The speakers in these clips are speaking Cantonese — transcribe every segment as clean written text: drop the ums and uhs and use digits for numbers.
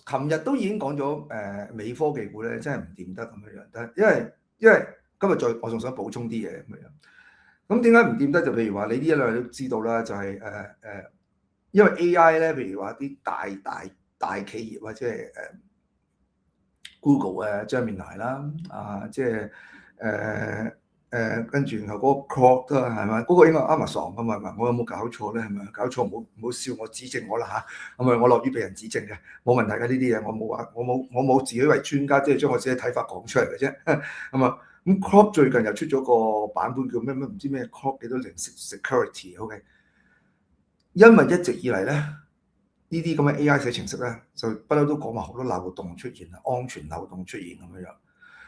琴日都已經講咗美科技股咧，真係唔掂得咁樣樣。但係因為今日我仲想補充啲嘢咁樣。咁點解唔掂得？就譬如話你呢一兩日都知道啦，就係因為 AI 咧，譬如話啲大企業或者係Google 啊、張面欄啦，即係跟住然後嗰個 Claude 啦，係咪？嗰個應該係 Amazon 㗎嘛？我有冇搞錯咧？係咪搞錯？唔好笑我，指正我啦嚇。咁我樂於被人指正嘅，冇問題嘅呢啲嘢。我冇自己為專家，即係將我自己睇法講出嚟嘅啫。咁 Claude 最近又出咗個版本叫咩唔知咩 Claude 幾多零 security，OK？因為一直以嚟咧，呢啲咁嘅 AI 寫程式咧，就不嬲都講話好多漏洞出現啊，安全漏洞出現咁樣。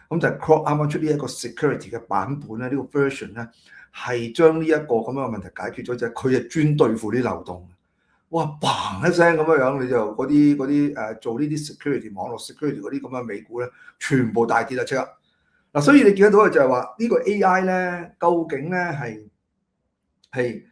咁就係 Claude 啱啱出呢一個 security 嘅版本咧，呢個 version 咧係將呢一個咁樣嘅問題解決咗，就係佢係專對付啲漏洞。哇嘭一聲咁樣，你就嗰啲做呢啲 security 網絡 security 嗰啲咁嘅美股咧，全部大跌啦即刻。嗱，所以你見得到嘅就係話呢個 AI 咧，究竟咧係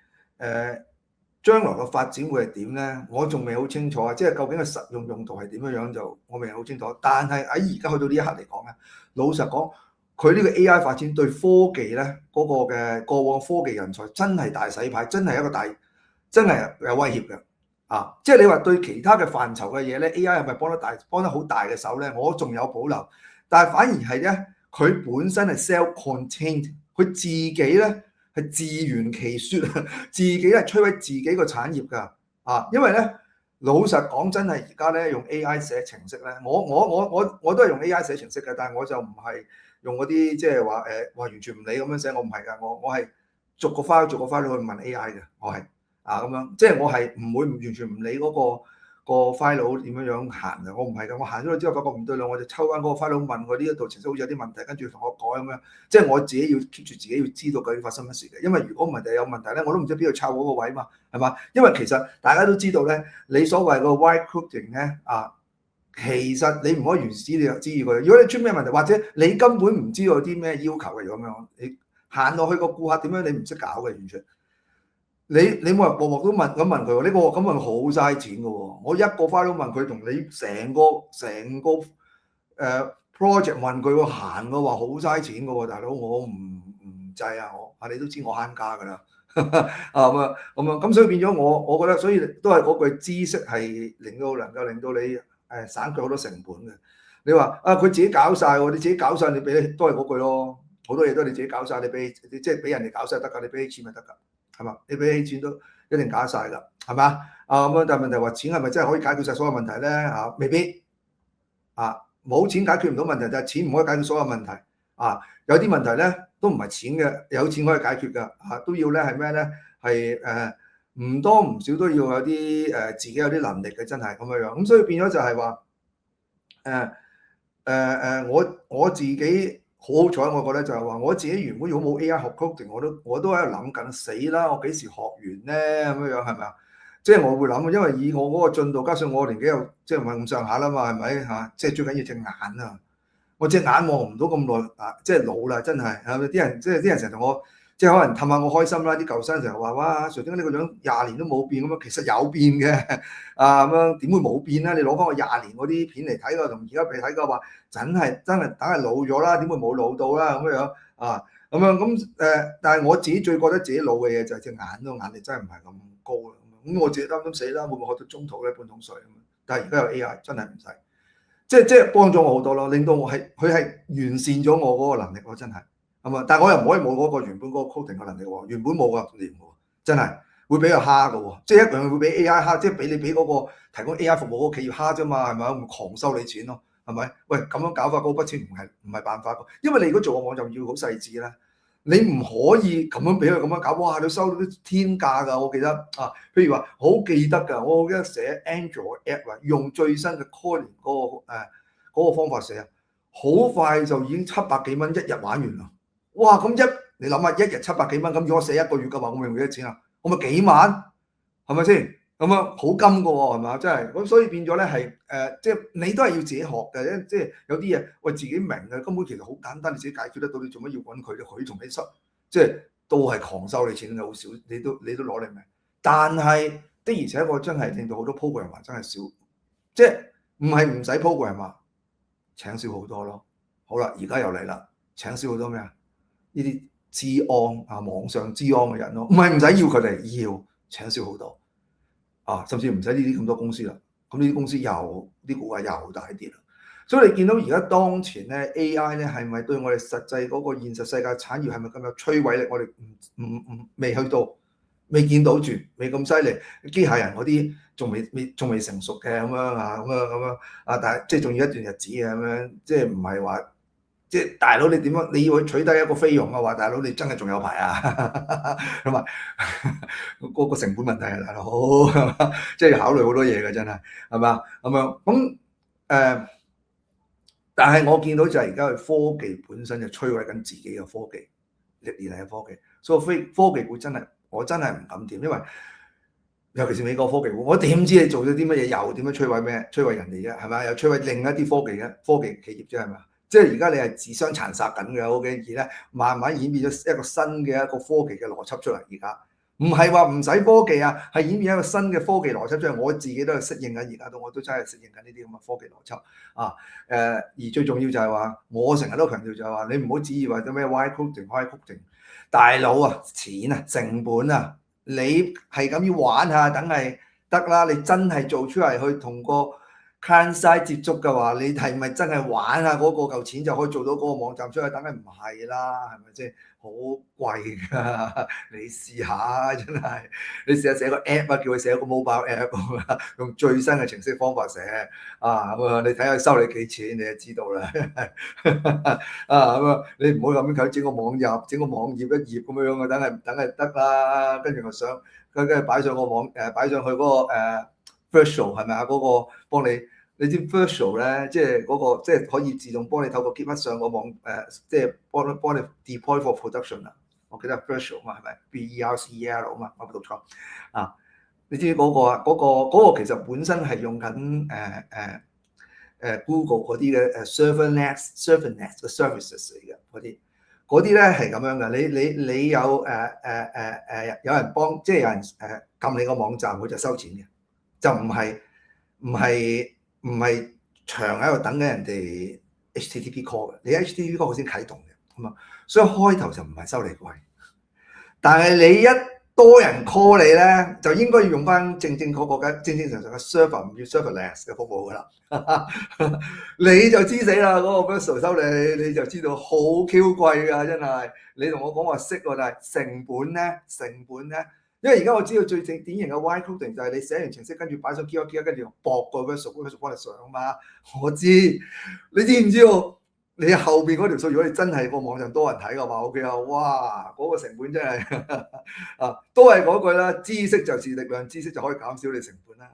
將來嘅發展會係點咧？我仲未好清楚啊！即係究竟嘅實用用途係點樣就我未好清楚。但係喺而家去到呢一刻嚟講咧，老實講，佢呢個 AI 發展對科技咧嗰個嘅過往科技人才真係大洗牌，真係一個真係有威脅嘅啊！即係你話對其他嘅範疇嘅嘢咧 ，AI 係咪幫得好大嘅手咧？我仲有保留，但係反而係咧，佢本身係 self-contained，佢自己咧。係自圓其説啊！自己係摧毀自己個產業㗎啊！因為咧，老實講真係而家咧用 AI 寫程式咧，我都係用 AI 寫程式嘅，但係我就唔係用嗰啲即係話完全唔理咁樣寫，我唔係㗎，我係逐個 file 去問 AI 嘅，我係咁樣，即係我係唔會完全唔理嗰個 file 點樣行嘅，我唔係㗎，我行咗之後發覺唔對路，我就抽翻嗰個 file 問佢呢一度程式好似有啲問題，跟住同我改咁樣，即係我自己要 keep 住自己要知道究竟發生乜事嘅，因為如果問題有問題咧，我都唔知邊度抄嗰個位嘛，係嘛？因為其實大家都知道咧，你所謂個 white coding 咧其實你唔可以原始你就知佢，如果你出咩問題，或者你根本唔知道啲咩要求嘅咁樣，你行落去個顧客點樣你唔識搞嘅完全。你冇人鑊鑊都問佢喎，呢個咁咪好嘥錢嘅喎。我一個 file 都問佢，同你成個project 問佢行嘅話，好嘥錢嘅喎，大佬我唔制啊！你都知我慳家㗎啦，咁所以變咗我覺得，所以都係嗰句知識係能夠令到你省卻好多成本嘅。你話佢自己搞晒喎，你自己搞晒，你俾都係嗰句咯，好多嘢都係你自己搞晒，你即係俾人哋搞晒得㗎，你俾錢咪得㗎。係嘛？你俾起錢都一定搞晒㗎，係嘛？咁但係問題話錢係咪真係可以解決晒所有問題咧？未必冇錢解決唔到問題，就係錢唔可以解決所有問題。有啲問題咧都唔係錢嘅，有錢可以解決㗎。都要咧係咩咧？係唔多唔少都要有啲自己有啲能力嘅，真係咁樣樣。咁所以變咗就係話我自己。好好彩，我覺得就係話我自己原本如果冇 AI 學 coding，我都喺度諗緊死啦！我幾時學完咧？咁樣樣係咪啊？即係我會諗，因為以我嗰個進度，加上我年紀又即係唔係咁上下啦嘛，係咪嚇？即係最緊要隻眼啊！我隻眼望唔到咁耐即係老啦，真係係咪？啲人成日同我即係可能氹下我開心啦。啲舊生成日話：哇，誰點解呢個樣20年都冇變咁樣？其實有變嘅咁樣點會冇變咧？你攞翻我20年嗰啲片嚟睇個，同而家俾睇個話。真係梗係老咗啦，點會冇老到啦咁樣但係我自己最覺得自己老嘅嘢就係隻眼咯，眼力真係唔係咁高啦。咁我自己擔心死啦，會唔會學到中途咧半桶水咁？但係而家有 AI 真係唔使，即係幫咗我好多咯，令到佢係完善咗我嗰個能力咯，真係但係我又唔可以冇嗰個原本嗰個 coding 嘅能力喎，原本冇㗎，連喎，真係會俾佢蝦㗎喎，即係一樣會俾 AI 蝦，即係俾你俾嗰個提供 AI 服務嗰個企業蝦啫嘛，係咪咁狂收你錢咯？係咪？喂，咁樣搞法嗰筆錢唔係辦法㗎，因為你如果做個網站要好細緻啦，你唔可以咁樣俾佢咁樣搞，哇！你收到啲天價㗎，我記得譬如話好記得㗎，我記得寫 Android app 用最新嘅 Kotlin 嗰個方法寫好快就已經700幾蚊一日玩完啦，哇！咁你諗下一日700幾蚊，咁如果我寫1個月嘅話，我咪用幾多錢啊？我咪幾萬，係咪先？咁樣好金㗎喎，係嘛？真係咁，所以變咗咧係即係你都係要自己學嘅，即係有啲嘢喂自己明嘅，根本其實好簡單，你自己解決得到，你做乜要揾佢咧？佢同你收，即係都係狂收你錢嘅，好少，你都攞嚟命。但係的而且確真係令到好多 program 真係少，即係唔係唔使 program 啊，請少好多咯。好啦，而家又嚟啦，請少好多咩啊？呢啲資安啊，網上資安嘅人咯，唔係唔使要佢哋，要請少好多啊，甚至唔使呢啲咁多公司啦。咁呢啲公司又啲股價又大跌啦。所以你見到而家當前咧 AI 咧係咪對我哋實際嗰個現實世界產業係咪咁有摧毀力？我哋未去到，未見到住，未咁犀利。機械人嗰啲仲未成熟嘅咁樣啊，咁樣啊，但係即係仲要一段日子嘅咁樣，即係唔係話即係大佬你點樣你要去取締一個菲傭嘅話，大佬你真係仲有排啊，咁啊嗰個成本問題啊，大佬即係要考慮好多嘢嘅真係，係嘛咁樣咁但係我見到就係而家嘅科技本身就摧毀緊自己嘅科技，歷年嚟嘅科技，所以科技股真係我真係唔敢掂，因為尤其是美國科技股，我點知你做咗啲乜嘢，又點樣摧毀咩？摧毀人哋啫，係咪？又摧毀另一啲科技企業啫，係咪？即係而家你係自相殘殺緊嘅，OK？而咧慢慢演變咗一個新嘅一個科技嘅邏輯出嚟，而家。唔係話唔使科技啊，係演變一個新嘅科技邏輯出嚟。我自己都係適應緊，而家我都真係適應緊呢啲咁嘅科技邏輯啊。而最重要就係話，我成日都強調就係話，你唔好指意話啲咩 Y coding，大佬啊，錢啊，成本啊，你係咁要玩下，等係得啦。你真係做出嚟去同個 client side 接觸嘅話，你係咪真係玩下嗰個嚿錢就可以做到嗰個網站出去？等係唔係啦，係咪先？好貴㗎，你試下真係，你試下寫個 app 啊，叫佢寫個 mobile app 用最新嘅程式方法寫啊，咁啊，你睇下收你幾錢，你就知道啦。啊咁啊，你唔好咁樣求整個網頁，整個網頁一頁咁樣嘅，等係得啦。跟住我想，跟住擺上個網擺上去嗰個virtual 係咪啊？嗰個幫你知 virtual 咧，即係嗰個即係可以自動幫你透過 GitHub 上個網即係幫你 deploy for production 啊。我記得 virtual 嘛，係咪 VERCL 啊嘛？我冇讀錯啊。你知嗰個啊？嗰個其實本身係用緊Google 嗰啲嘅serverless 嘅 services 嚟嘅嗰啲咧係咁樣嘅。你有有人幫，即係有人撳你個網站，佢就收錢嘅，就唔係長喺度等緊人哋 HTTP call 嘅，你 HTTP call 先啟動嘅，咁啊，所以開頭就唔係收你貴，但係你一多人 call 你咧，就應該要用翻正常嘅 server， 唔要 serverless 嘅服務㗎啦。你就知死啦，嗰個 virtual 收你就知道好 Q 貴㗎，真係。你同我講話識喎，但係成本咧，因為而家我知道最典型嘅 Y coding 就係你寫完程式，跟住擺上 key， 跟住駁個 virtual 幫你上嘛。我知，你知唔知道？你後邊嗰條數，如果你真係個網上多人睇嘅話，OK啊，哇，嗰個成本真係啊，都係嗰句啦，知識就是力量，知識就可以減少你成本啦。